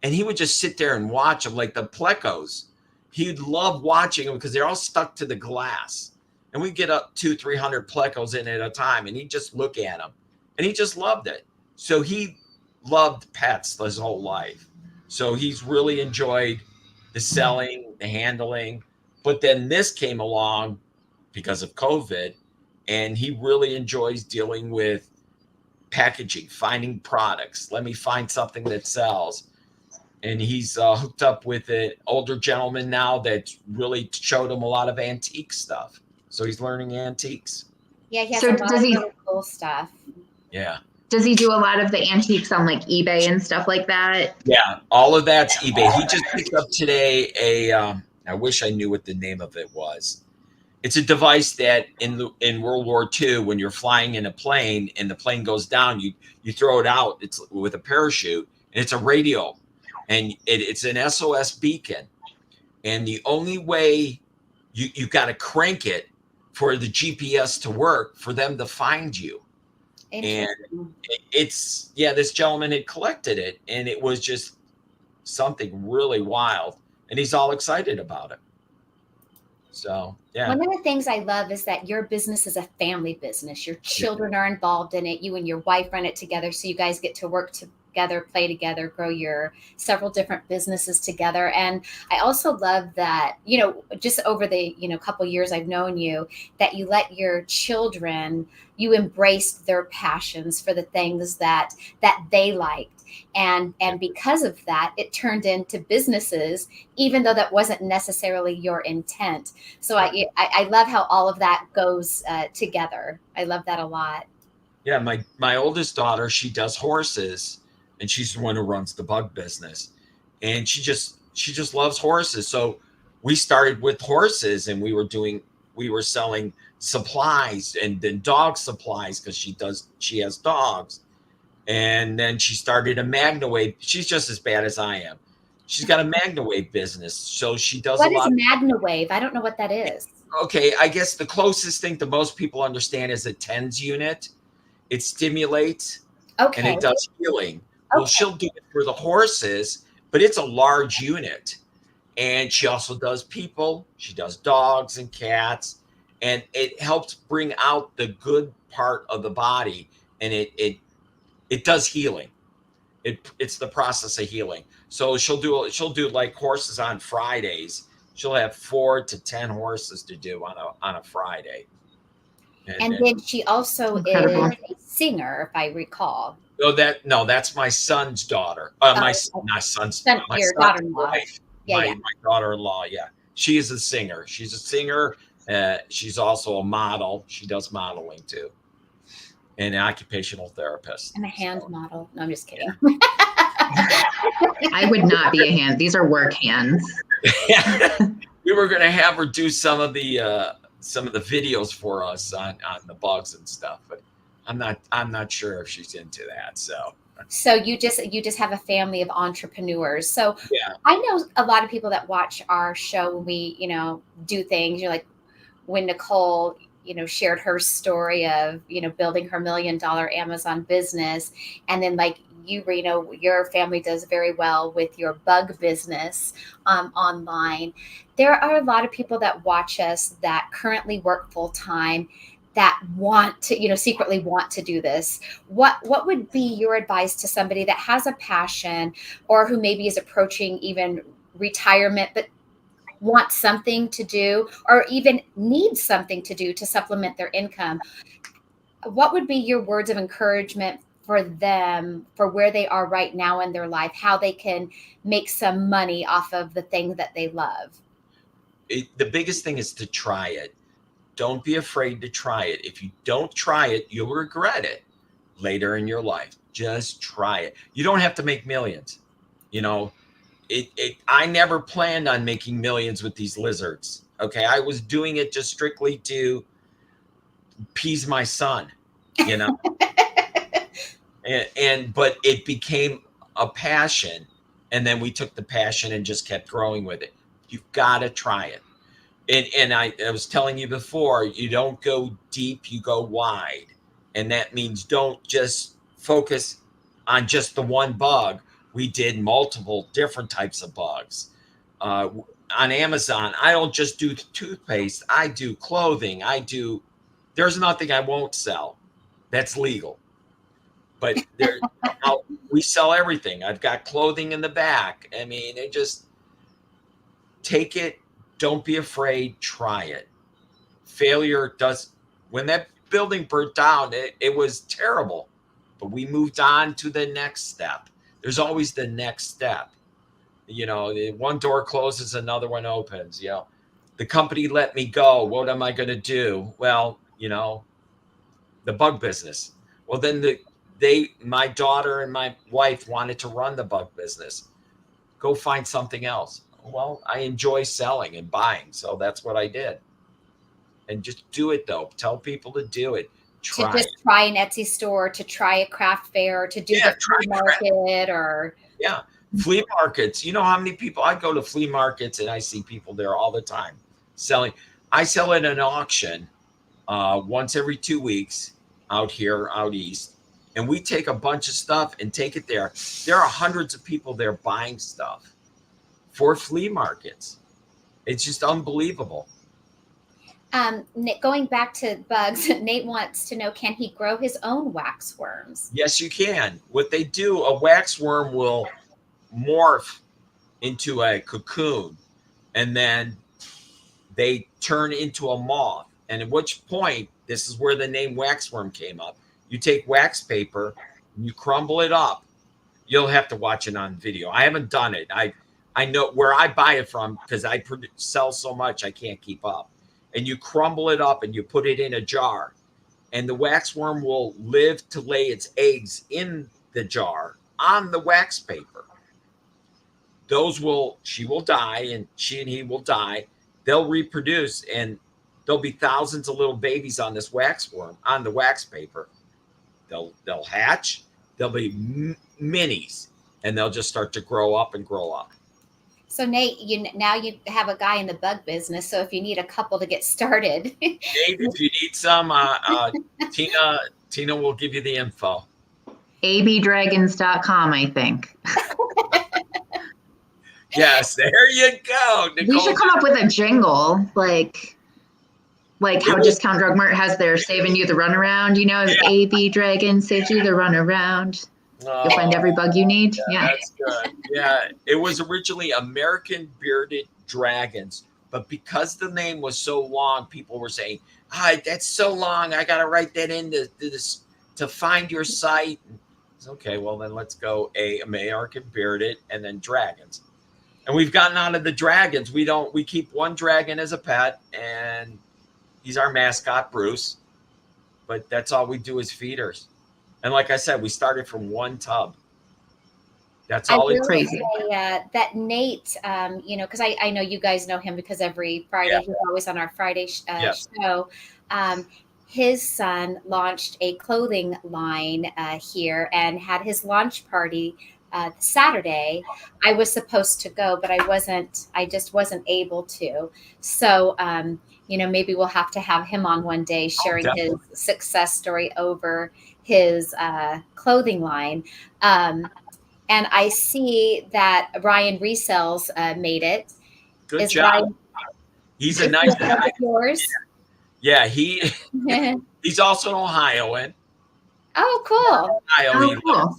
And he would just sit there and watch them, like the plecos. He'd love watching them because they're all stuck to the glass. And we'd get up 200-300 plecos in at a time, and he'd just look at them. And he just loved it. So he loved pets his whole life. So he's really enjoyed the selling, the handling. But then this came along because of COVID, and he really enjoys dealing with packaging, finding products. Let me find something that sells. And he's hooked up with an older gentleman now that really showed him a lot of antique stuff. So he's learning antiques. Yeah, he has So a lot does of he really cool stuff. Yeah. does he do a lot of the antiques on like eBay and stuff like that? Yeah. All of that's eBay. He just picked up today I wish I knew what the name of it was. It's a device that in World War II, when you're flying in a plane and the plane goes down, you throw it out. It's with a parachute, and it's a radio, and it's an SOS beacon. And the only way you got to crank it for the GPS to work for them to find you. And Interesting. it's this gentleman had collected it, and it was just something really wild, and he's all excited about it. So yeah. One of the things I love is that your business is a family business. Your children are involved in it. You and your wife run it together. So you guys get to work together, play together, grow your several different businesses together. And I also love that, just over the, couple years I've known you, that you let your children, you embraced their passions for the things that they liked. And because of that, it turned into businesses, even though that wasn't necessarily your intent. So I love how all of that goes together. I love that a lot. Yeah, my oldest daughter, she does horses, and she's the one who runs the bug business, and she just loves horses. So we started with horses, and we were selling supplies and then dog supplies because she has dogs, and then she started a MagnaWave. She's just as bad as I am. She's got a MagnaWave business, so she does a What is lot. MagnaWave? I don't know what that is. Okay, I guess the closest thing to most people understand is a TENS unit. It stimulates and Okay. it does healing. Well, Okay. she'll do it for the horses, but it's a large unit. And she also does people. She does dogs and cats, and it helps bring out the good part of the body, and it does healing. It's the process of healing. So she'll do like horses on Fridays. She'll have 4 to 10 horses to do on a Friday. And then she also Incredible. is a singer, if I recall. No, that's my son's daughter. My not son's my Your son's daughter-in-law. wife. Yeah, My daughter-in-law. Yeah, she is a singer. She's a singer. She's also a model. She does modeling too, and an occupational therapist. And a hand model. No, I'm just kidding. I would not be a hand. These are work hands. We were going to have her do some of the videos for us on the bugs and stuff, but I'm not sure if she's into that. So you just have a family of entrepreneurs. So Yeah. I know a lot of people that watch our show when we, do things. You're like when Nicole, shared her story of, building her $1 million Amazon business. And then like you, Reno, your family does very well with your bug business online. There are a lot of people that watch us that currently work full time that want to, secretly want to do this. What would be your advice to somebody that has a passion or who maybe is approaching even retirement, but wants something to do or even needs something to do to supplement their income? What would be your words of encouragement for them, for where they are right now in their life, how they can make some money off of the things that they love? The biggest thing is to try it. Don't be afraid to try it. If you don't try it, you'll regret it later in your life. Just try it. You don't have to make millions. I never planned on making millions with these lizards. Okay. I was doing it just strictly to appease my son, and but it became a passion. And then we took the passion and just kept growing with it. You've got to try it. And I was telling you before, you don't go deep, you go wide. And that means don't just focus on just the one bug. We did multiple different types of bugs. On Amazon, I don't just do toothpaste. I do clothing. There's nothing I won't sell that's legal. But we sell everything. I've got clothing in the back. I mean, take it. Don't be afraid. Try it. Failure when that building burnt down, it was terrible, but we moved on to the next step. There's always the next step. One door closes, another one opens. The company let me go. What am I going to do? Well, the bug business. Well, then my daughter and my wife wanted to run the bug business. Go find something else. Well, I enjoy selling and buying, so that's what I did. And just do it, though. Tell people to do it. To just try an Etsy store, to try a craft fair, to do the flea market, or flea markets. You know how many people I go to flea markets and I see people there all the time selling. I sell at an auction once every 2 weeks out east, and we take a bunch of stuff and take it there. There are hundreds of people there buying stuff for flea markets. It's just unbelievable. Going back to bugs, Nate wants to know, can he grow his own waxworms? Yes, you can. What they do, a waxworm will morph into a cocoon, and then they turn into a moth. And at which point, this is where the name waxworm came up. You take wax paper, you crumble it up. You'll have to watch it on video. I haven't done it. I know where I buy it from because I sell so much I can't keep up. And you crumble it up and you put it in a jar, and the waxworm will live to lay its eggs in the jar on the wax paper. She will die, and she and he will die. They'll reproduce, and there'll be thousands of little babies on this waxworm on the wax paper. They'll hatch. They'll be minis, and they'll just start to grow up and grow up. So Nate, now you have a guy in the bug business. So if you need a couple to get started, Nate, if you need some, Tina will give you the info. abdragons.com, I think. Yes, there you go, Nicole. We should come up with a jingle, like how Discount Drug Mart has their saving you the runaround. You know, AB Dragon saves you the runaround. You'll find every bug you need. Yeah, that's good. Yeah, it was originally American Bearded Dragons, but because the name was so long, people were saying, that's so long. I got to write that in to find your site. It's okay. Well, then let's go American Bearded and then Dragons. And we've gotten out of the dragons. We keep one dragon as a pet, and he's our mascot, Bruce. But that's all we do is feeders. And like I said, we started from one tub. That's all. It's crazy. That Nate, because I know you guys know him because every Friday he's always on our Friday show. His son launched a clothing line here and had his launch party Saturday. I was supposed to go, but I just wasn't able to. So, maybe we'll have to have him on one day sharing his success story over his clothing line. And I see that Ryan Resells made it. Good job. He's a nice guy. Yours? Yeah, he's also an Ohioan. Oh, cool. Cool.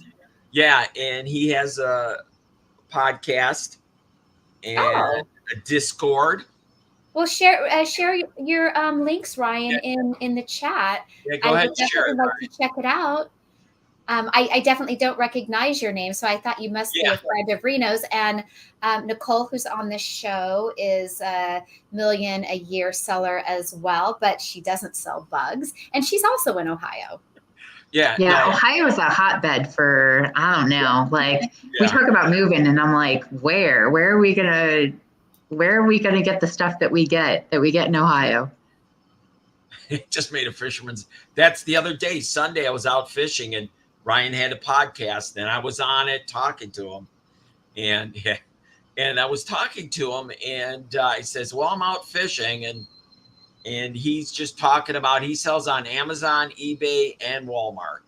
Yeah, and he has a podcast and a Discord. Well, share your links, Ryan, in the chat. Yeah, go ahead and share it. I'd like to check it out. I definitely don't recognize your name, so I thought you must be a friend of Reno's. And Nicole, who's on this show, is a million-a-year seller as well, but she doesn't sell bugs, and she's also in Ohio. Yeah. Ohio is a hotbed for, I don't know, we talk about moving, and I'm like, where are we gonna get the stuff that we get in Ohio? It just made a fisherman's. That's the other day, Sunday, I was out fishing, and Ryan had a podcast, and I was on it talking to him, and I was talking to him, and he says, well, I'm out fishing, and he's just talking about he sells on Amazon, eBay, and Walmart.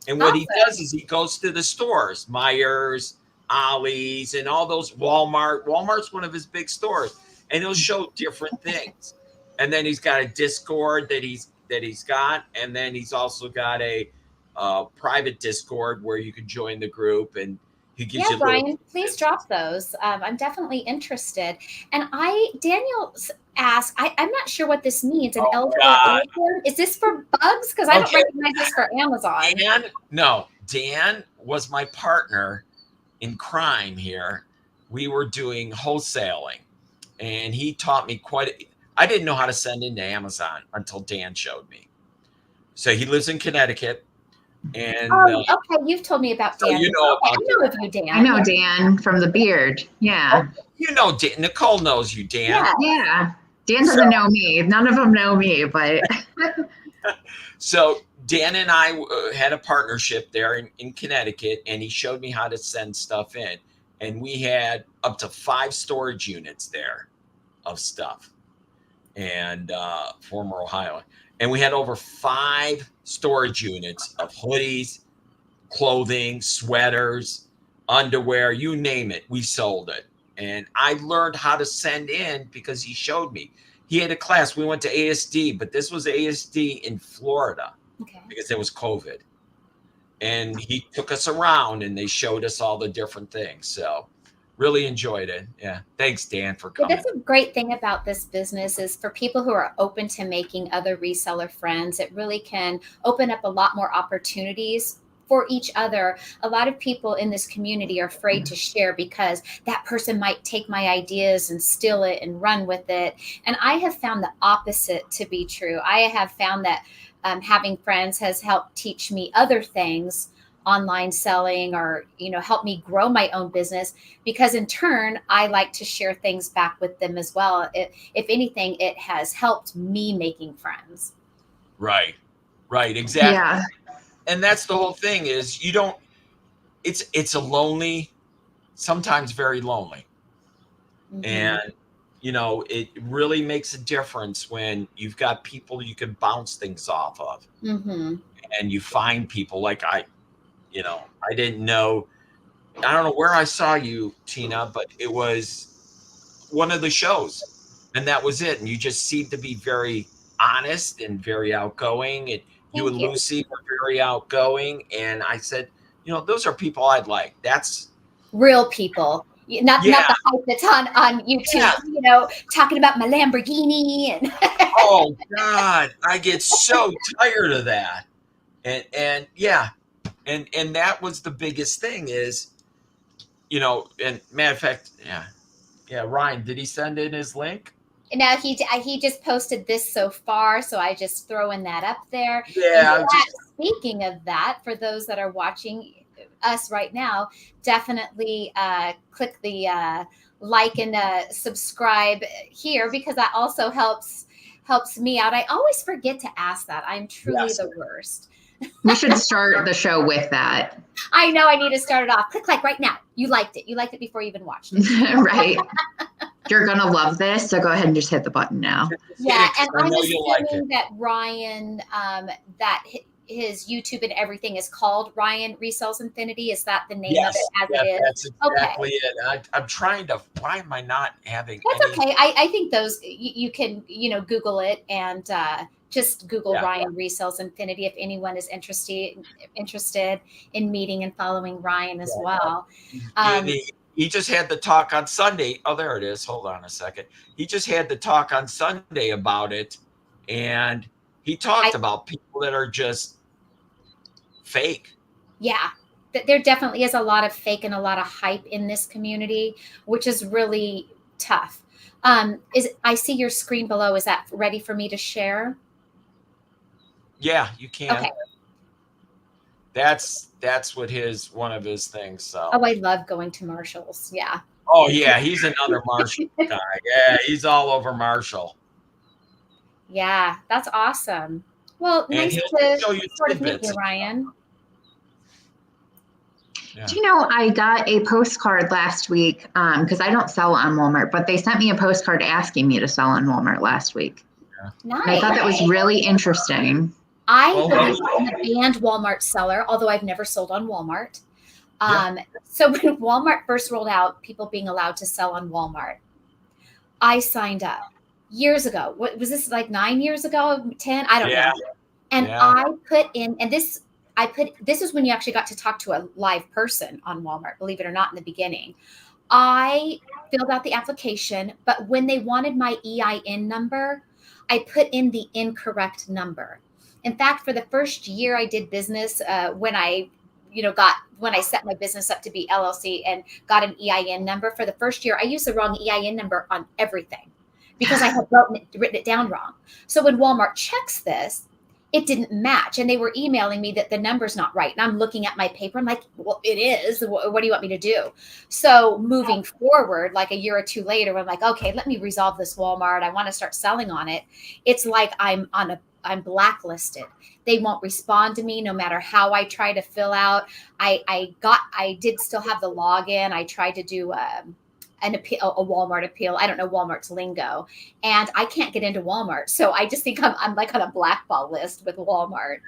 And what he does is he goes to the stores, Myers, Ollie's, and all those Walmart. Walmart's one of his big stores, and he'll show different things. And then he's got a Discord that he's got, and then he's also got a private Discord where you can join the group, and he gives you. Brian, please drop those. I'm definitely interested. And Daniel asked, I'm not sure what this means. An L4 is this for bugs? Because I don't recognize this for Amazon. Dan was my partner in crime here. We were doing wholesaling, and he taught me I didn't know how to send into Amazon until Dan showed me. So he lives in Connecticut. And Oh, okay. You've told me about so Dan. you know Okay, about I know of you, Dan. I know Yeah. Dan from the beard. Yeah. you know Dan. Nicole knows you, Dan. Yeah. Yeah. Dan doesn't know me. None of them know me, but So Dan and I had a partnership there in Connecticut, and he showed me how to send stuff in. And we had up to 5 storage units there of stuff, and former Ohio. And we had over 5 storage units of hoodies, clothing, sweaters, underwear, you name it. We sold it. And I learned how to send in because he showed me. He had a class. We went to ASD, but this was ASD in Florida because it was COVID. And he took us around and they showed us all the different things. So really enjoyed it. Yeah. Thanks, Dan, for Well, coming. that's a great thing about this business is for people who are open to making other reseller friends, it really can open up a lot more opportunities for each other. A lot of people in this community are afraid to share because that person might take my ideas and steal it and run with it. And I have found the opposite to be true. I have found that having friends has helped teach me other things, online selling, or help me grow my own business, because in turn I like to share things back with them as well. If anything, it has helped me making friends. Right exactly. yeah. And that's the whole thing is it's a lonely, sometimes very lonely. Mm-hmm. And it really makes a difference when you've got people you can bounce things off of. Mm-hmm. And you find people like I didn't know, I don't know where I saw you, Tina, but it was one of the shows, and that was it. And you just seemed to be very honest and very outgoing, and you and Lucy were very outgoing. And I said, those are people I'd like. That's real people. Not the hype that's on YouTube, talking about my Lamborghini and oh God, I get so tired of that. And yeah, and that was the biggest thing is, and matter of fact, yeah, Ryan, did he send in his link? No, he just posted this so far, so I just throwing that up there. Yeah. Speaking of that, for those that are watching us right now, definitely click the like and subscribe here, because that also helps me out. I always forget to ask that. I'm truly the worst. We should start the show with that. I know I need to start it off. Click like right now. You liked it. You liked it before you even watched it. Right. You're going to love this. So go ahead and just hit the button now. Yeah. And I'm assuming that Ryan, that his YouTube and everything is called Ryan Resells Infinity. Is that the name of it as it is? That's exactly it. I'm trying to, why am I not having That's okay. I think those, you can, Google it and just Google Ryan Resells Infinity if anyone is interested in meeting and following Ryan as well. He just had the talk on Sunday. Oh, there it is. Hold on a second. He just had the talk on Sunday about it. And he talked about people that are just fake. Yeah. There definitely is a lot of fake and a lot of hype in this community, which is really tough. I see your screen below. Is that ready for me to share? Yeah, you can. Okay. That's what one of his things. So. Oh, I love going to Marshall's. Yeah. Oh yeah, he's another Marshall guy. Yeah, he's all over Marshall. Yeah, that's awesome. Well, nice to sort of meet you, Ryan. Yeah. Do you know, I got a postcard last week because I don't sell on Walmart, but they sent me a postcard asking me to sell on Walmart last week. Yeah. Nice. And I thought that was really interesting. I believe in the banned Walmart seller, although I've never sold on Walmart. So when Walmart first rolled out people being allowed to sell on Walmart, I signed up years ago. What was this, like 9 years ago, 10? I don't know. And I put in, and this is when you actually got to talk to a live person on Walmart, believe it or not, in the beginning. I filled out the application, but when they wanted my EIN number, I put in the incorrect number. In fact, for the first year I did business, when I set my business up to be LLC and got an EIN number, for the first year, I used the wrong EIN number on everything because I had written it down wrong. So when Walmart checks this, it didn't match. And they were emailing me that the number's not right. And I'm looking at my paper. I'm like, well, it is. What do you want me to do? So moving forward, like a year or two later, I'm like, okay, let me resolve this Walmart. I want to start selling on it. It's like I'm blacklisted. They won't respond to me no matter how I try to fill out. I did still have the login. I tried to do an appeal, a Walmart appeal. I don't know Walmart's lingo, and I can't get into Walmart. So I just think I'm like on a blackball list with Walmart.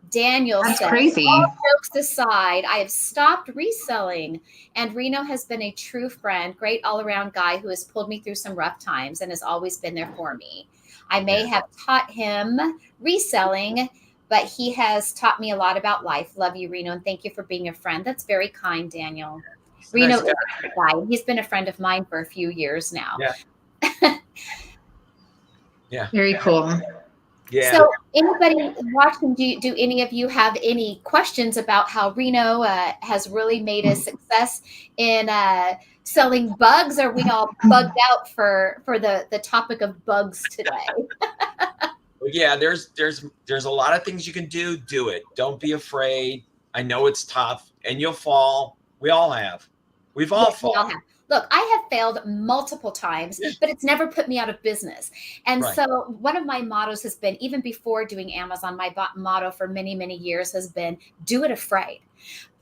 Daniel That's said, crazy. all jokes aside, I have stopped reselling, and Reno has been a true friend, great all-around guy who has pulled me through some rough times and has always been there for me. I may have taught him reselling, but he has taught me a lot about life. Love you, Reno, and thank you for being a friend. That's very kind, Daniel. Reno is a great guy. He's been a friend of mine for a few years now. Yeah. Very cool. Yeah. So anybody watching, do any of you have any questions about how Reno has really made a success in selling bugs? Are we all bugged out for the topic of bugs today? Yeah, there's a lot of things you can do. Do it. Don't be afraid. I know it's tough and you'll fall. We all have. We've all fallen. We all have. Look, I have failed multiple times, but it's never put me out of business. And so one of my mottos has been, even before doing Amazon, my motto for many, many years has been, do it afraid.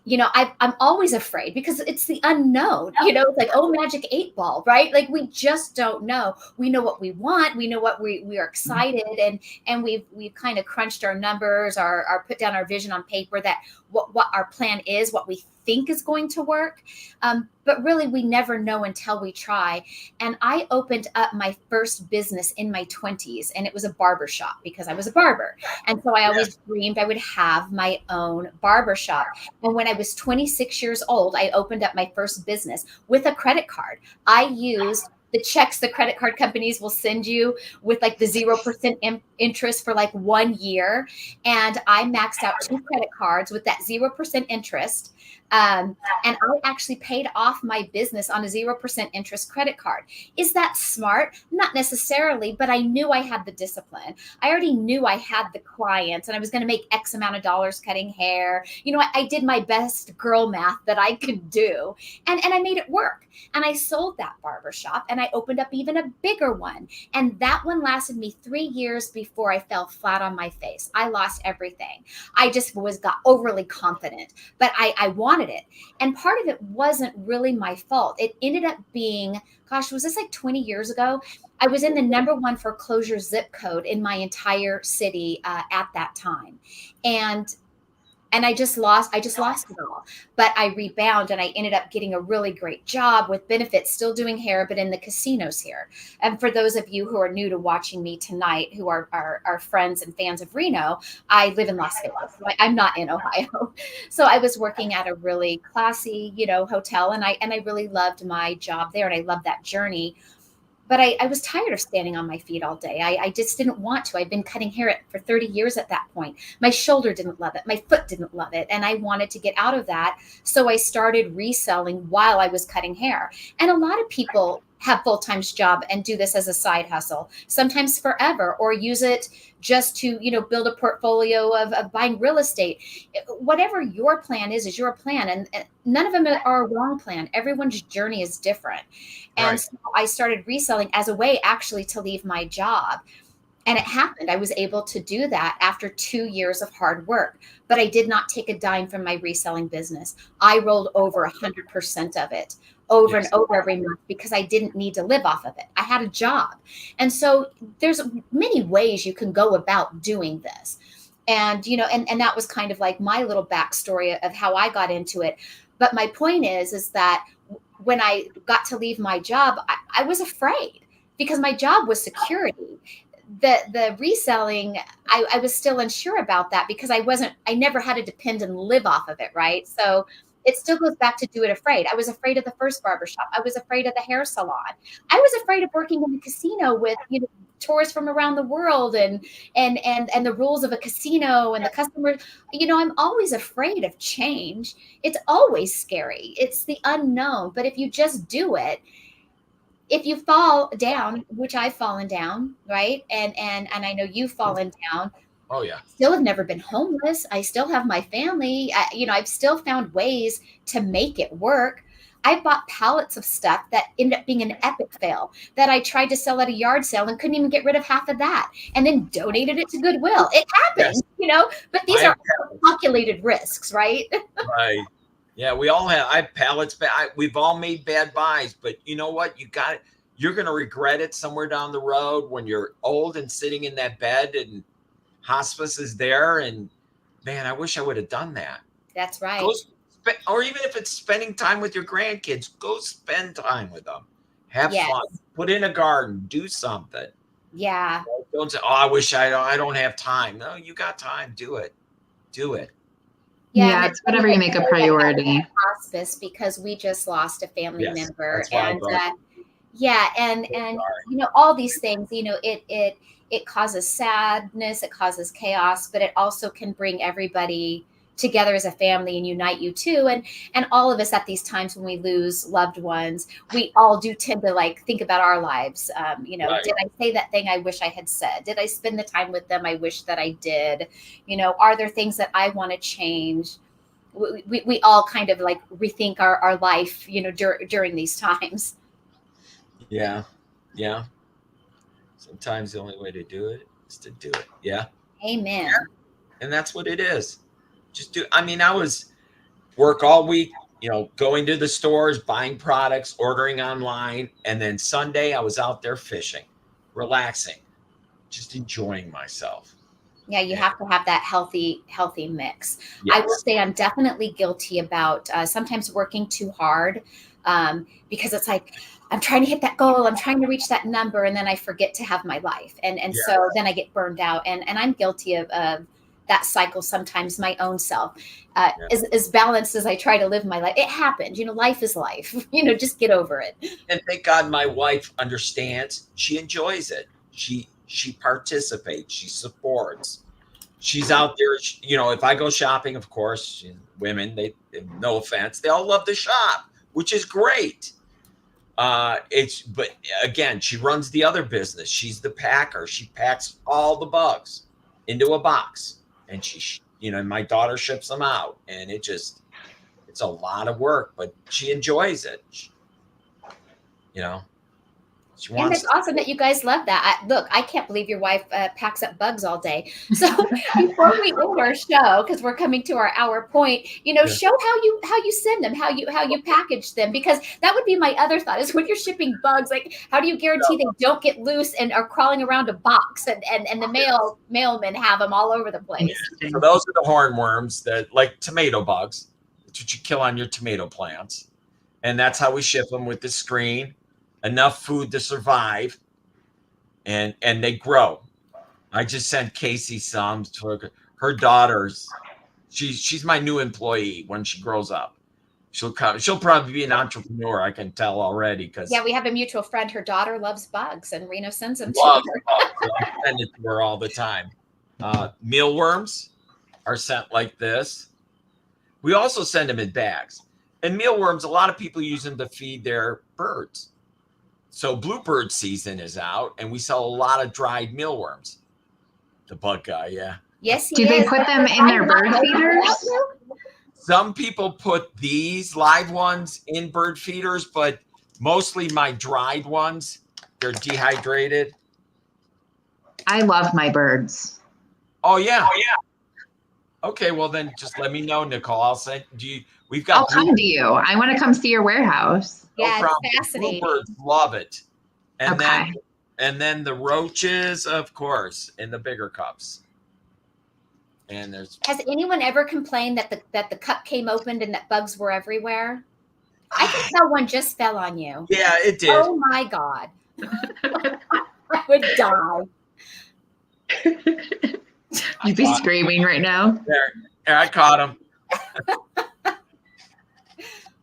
You know, I'm always afraid because it's the unknown, you know, it's like, oh, magic 8-ball, right? Like we just don't know. We know what we want. We know what we are excited. And we've kind of crunched our numbers, our put down our vision on paper that what our plan is, what we think is going to work. But really, we never know until we try. And I opened up my first business in my 20s, and it was a barber shop because I was a barber. And so I always dreamed I would have my own barber shop. And when I was 26 years old, I opened up my first business with a credit card. I used the checks the credit card companies will send you with like the 0% interest for like 1 year. And I maxed out 2 credit cards with that 0% interest. And I actually paid off my business on a 0% interest credit card. Is that smart? Not necessarily, but I knew I had the discipline. I already knew I had the clients and I was going to make X amount of dollars cutting hair. You know, I did my best girl math that I could do, and I made it work. And I sold that barbershop and I opened up even a bigger one. And that one lasted me 3 years before I fell flat on my face. I lost everything. I just got overly confident, but I wanted it. And part of it wasn't really my fault. It ended up being, gosh, was this like 20 years ago? I was in the #1 foreclosure zip code in my entire city at that time. And I just lost it all. But I rebound and I ended up getting a really great job with benefits, still doing hair, but in the casinos here. And for those of you who are new to watching me tonight, who are friends and fans of Reno, I live in Las Vegas. So I'm not in Ohio. So I was working at a really classy, you know, hotel, and I really loved my job there, and I loved that journey. But I was tired of standing on my feet all day. I just didn't want to. I'd been cutting hair for 30 years at that point. My shoulder didn't love it. My foot didn't love it. And I wanted to get out of that. So I started reselling while I was cutting hair. And a lot of people have full-time job and do this as a side hustle, sometimes forever, or use it just to, you know, build a portfolio of buying real estate. Whatever your plan is your plan. And none of them are a wrong plan. Everyone's journey is different. And so I started reselling as a way actually to leave my job. And it happened. I was able to do that after 2 years of hard work, but I did not take a dime from my reselling business. I rolled over 100% of it over and over every month because I didn't need to live off of it. I had a job. And so there's many ways you can go about doing this. And, you know, and that was kind of like my little backstory of how I got into it. But my point is that when I got to leave my job, I was afraid because my job was security. The reselling, I was still unsure about that because I never had to depend and live off of it, right? So it still goes back to do it afraid. I was afraid of the first barbershop. I was afraid of the hair salon. I was afraid of working in the casino with, you know, tourists from around the world and the rules of a casino and the customers. You know, I'm always afraid of change. It's always scary. It's the unknown. But if you just do it, if you fall down, which I've fallen down, right? And I know you've fallen down. Oh yeah. Still have never been homeless. I still have my family. I've still found ways to make it work. I bought pallets of stuff that ended up being an epic fail that I tried to sell at a yard sale and couldn't even get rid of half of that, and then donated it to Goodwill. It happens, Yes. but these are calculated risks, right? Right. Yeah, we all have. I have pallets. We've all made bad buys, but you know what? You're going to regret it somewhere down the road when you're old and sitting in that bed and hospice is there. And man, I wish I would have done that. That's right. Or even if it's spending time with your grandkids, go spend time with them. Have fun. Put in a garden. Do something. Yeah. Don't say, "Oh, I wish I don't have time." No, you got time. Do it. Do it. Yeah, it's whatever you make a priority. Hospice, because we just lost a family member, and all these things. It causes sadness, it causes chaos, but it also can bring everybody together as a family and unite you too. And all of us at these times when we lose loved ones, we all do tend to think about our lives. Right. Did I say that thing I wish I had said? Did I spend the time with them I wish that I did? Are there things that I want to change? We all kind of rethink our life, during these times. Yeah. Yeah. Sometimes the only way to do it is to do it. Yeah. Amen. Yeah. And that's what it is. I was work all week, going to the stores, buying products, ordering online. And then Sunday I was out there fishing, relaxing, just enjoying myself. Yeah, you have to have that healthy mix. Yes. I will say I'm definitely guilty about sometimes working too hard because it's like I'm trying to hit that goal, I'm trying to reach that number, and then I forget to have my life. And so then I get burned out. And I'm guilty of that cycle sometimes, my own self. As balanced as I try to live my life, it happens. Life is life. Just get over it. And thank God my wife understands. She enjoys it. She participates. She supports. She's out there. If I go shopping, of course, women, they no offense, they all love to shop, which is great. But again, she runs the other business. She's the packer. She packs all the bugs into a box, and my daughter ships them out, and it's a lot of work, but she enjoys it. And it's awesome that you guys love that. I can't believe your wife packs up bugs all day. So before we end our show, because we're coming to our hour point, show how you send them, how you package them, because that would be my other thought is when you're shipping bugs, how do you guarantee they don't get loose and are crawling around a box and the mailmen have them all over the place? So those are the hornworms that tomato bugs. That's what you kill on your tomato plants. And that's how we ship them with the screen. Enough food to survive, and they grow. I just sent Casey some to her daughters. She's my new employee. When she grows up, she'll probably be an entrepreneur. I can tell already because we have a mutual friend. Her daughter loves bugs, and Reno sends them to her. So I send it to her all the time. Mealworms are sent like this. We also send them in bags. And mealworms, a lot of people use them to feed their birds. So bluebird season is out, and we sell a lot of dried mealworms. The bug guy, yeah. Yes, do they put them in their bird feeders? Some people put these live ones in bird feeders, but mostly my dried ones, they're dehydrated. I love my birds. Oh yeah. Okay, well then just let me know, Nicole. I'll send you. I'll come to you. I want to come see your warehouse. Yeah, it's fascinating. Bluebirds love it. And then the roaches, of course, in the bigger cups. And has anyone ever complained that the cup came opened and that bugs were everywhere? I can tell one just fell on you. Yeah, it did. Oh my God. I would die. You'd be screaming right now. There, I caught him.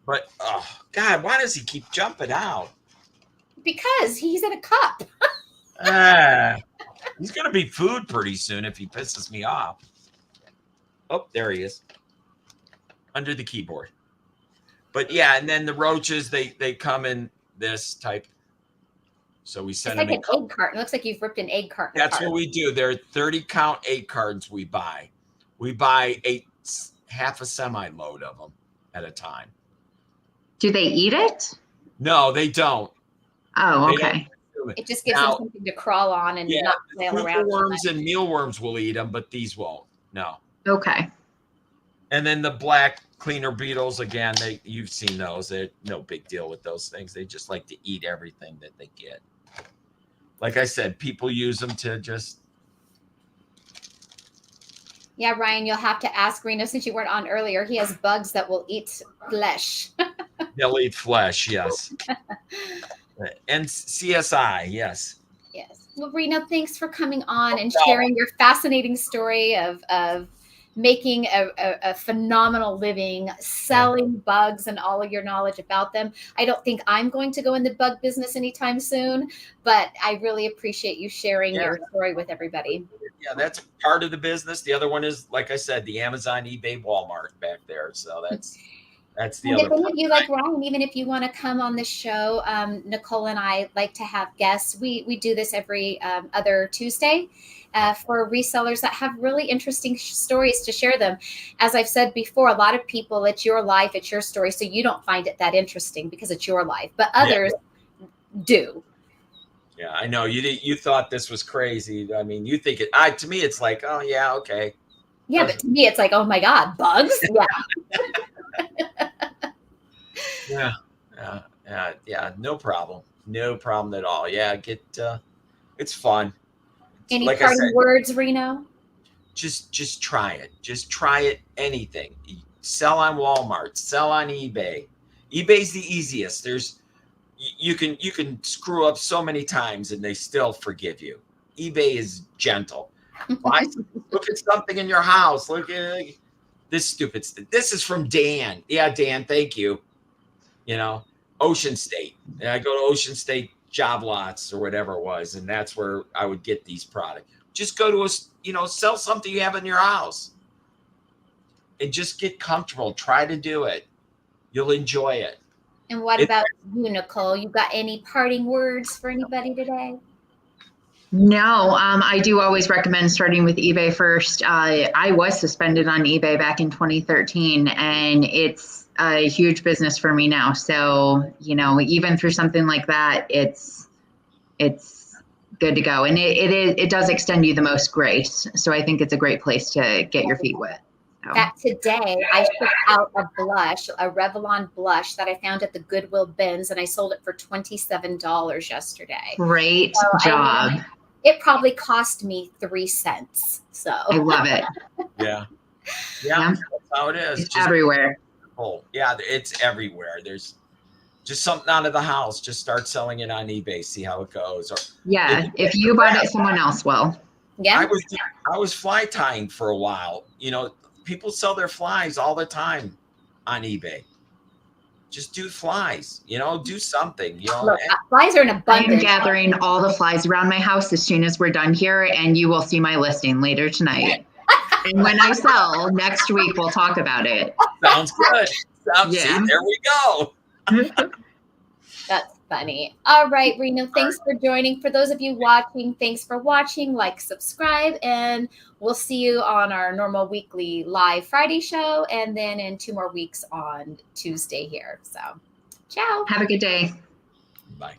But, oh, God, why does he keep jumping out? Because he's in a cup. He's going to be food pretty soon if he pisses me off. Oh, there he is. Under the keyboard. But, yeah, and then the roaches, they come in this type So we It's send like them an in. egg carton. It looks like you've ripped an egg carton That's apart. what we do. There are 30 count 8 cartons we buy. We buy half a semi load of them at a time. Do they eat it? No, they don't. Oh, They okay. don't. It just gives them something to crawl on and not flail around. Worms and mealworms will eat them, but these won't. No. Okay. And then the black cleaner beetles, again, you've seen those. They're no big deal with those things. They just like to eat everything that they get. Like I said, people use them to just. Yeah, Ryan, you'll have to ask Reno since you weren't on earlier. He has bugs that will eat flesh. They'll eat flesh, yes. And CSI, yes. Yes. Well, Reno, thanks for coming on and sharing your fascinating story of making a phenomenal living, selling bugs and all of your knowledge about them. I don't think I'm going to go in the bug business anytime soon, but I really appreciate you sharing your story with everybody. Yeah, that's part of the business. The other one is, like I said, the Amazon, eBay, Walmart back there. So that's the and other if any part. of you like Ryan, even if you want to come on the show, Nicole and I like to have guests. We do this every other Tuesday for resellers that have really interesting stories to share them. As I've said before, a lot of people, it's your life, it's your story, so you don't find it that interesting because it's your life, but others do. Yeah, I know you thought this was crazy. I mean, you think it. To me, it's like, oh yeah, okay. Yeah, but to me, it's like, oh my God, bugs. Yeah. Yeah. No problem at all. Yeah, it's fun. Any like parting words, Reno? Just try it. Just try it. Anything. Sell on Walmart. Sell on eBay. eBay's the easiest. You can screw up so many times and they still forgive you. eBay is gentle. Look at something in your house. Look at this stupid. This is from Dan. Yeah, Dan. Thank you. Ocean State. And I go to Ocean State job lots or whatever it was, and that's where I would get these products. Just go to sell something you have in your house and just get comfortable. Try to do it. You'll enjoy it. And what about you, Nicole? You got any parting words for anybody today? No, I do always recommend starting with eBay first. I was suspended on eBay back in 2013, and it's a huge business for me now. So, even through something like that, it's good to go. And it does extend you the most grace. So I think it's a great place to get your feet wet. That today I shipped out a blush, a Revlon blush that I found at the Goodwill bins, and I sold it for $27 yesterday. Great job. It probably cost me 3 cents. So I love it. Yeah. That's how it is. It's everywhere. Yeah, it's everywhere. There's just something out of the house. Just start selling it on eBay. See how it goes. Or if you bought it, someone else will. Yeah. I was fly tying for a while. People sell their flies all the time on eBay. Just do flies, do something, Look, flies are in abundance. I'm gathering all the flies around my house as soon as we're done here, and you will see my listing later tonight. And when I sell next week, we'll talk about it. Sounds good. See, there we go. That's funny. All right, Reno, thanks for joining. For those of you watching, thanks for watching. Like, subscribe, and we'll see you on our normal weekly live Friday show, and then in 2 more weeks on Tuesday here. So, ciao. Have a good day. Bye.